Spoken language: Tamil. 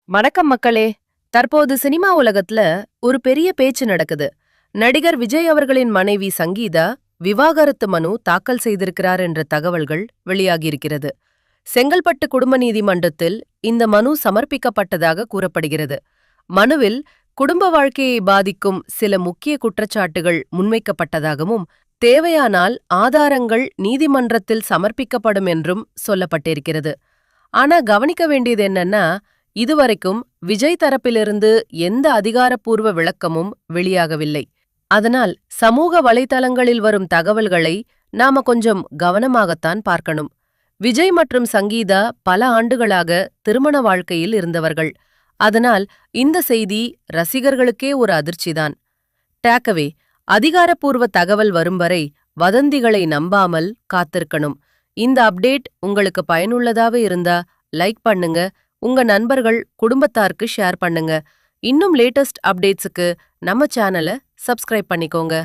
வணக்கம் மக்களே. தற்போது சினிமா உலகத்துல ஒரு பெரிய பேச்சு நடக்குது. நடிகர் விஜய் அவர்களின் மனைவி சங்கீதா விவாகரத்து மனு தாக்கல் செய்திருக்கிறார் என்ற தகவல்கள் வெளியாகியிருக்கிறது. செங்கல்பட்டு குடும்ப நீதிமன்றத்தில் இந்த மனு சமர்ப்பிக்கப்பட்டதாக கூறப்படுகிறது. மனுவில் குடும்ப வாழ்க்கையை பாதிக்கும் சில முக்கிய குற்றச்சாட்டுகள் முன்வைக்கப்பட்டதாகவும், தேவையானால் ஆதாரங்கள் நீதிமன்றத்தில் சமர்ப்பிக்கப்படும் என்றும் சொல்லப்பட்டிருக்கிறது. ஆனா கவனிக்க வேண்டியது என்னன்னா, இதுவரைக்கும் விஜய் தரப்பிலிருந்து எந்த அதிகாரப்பூர்வ விளக்கமும் வெளியாகவில்லை. அதனால் சமூக வலைத்தளங்களில் வரும் தகவல்களை நாம கொஞ்சம் கவனமாகத்தான் பார்க்கணும். விஜய் மற்றும் சங்கீதா பல ஆண்டுகளாக திருமண வாழ்க்கையில் இருந்தவர்கள். அதனால் இந்த செய்தி ரசிகர்களுக்கே ஒரு அதிர்ச்சிதான். டேக்அவே: அதிகாரப்பூர்வ தகவல் வரும் வரை வதந்திகளை நம்பாமல் காத்திருக்கணும். இந்த அப்டேட் உங்களுக்கு பயனுள்ளதாக இருந்தா லைக் பண்ணுங்க, உங்க நண்பர்கள் குடும்பத்தாருக்கு ஷேர் பண்ணுங்க. இன்னும் லேட்டஸ்ட் அப்டேட்ஸுக்கு நம்ம சேனலை சப்ஸ்கிரைப் பண்ணிக்கோங்க.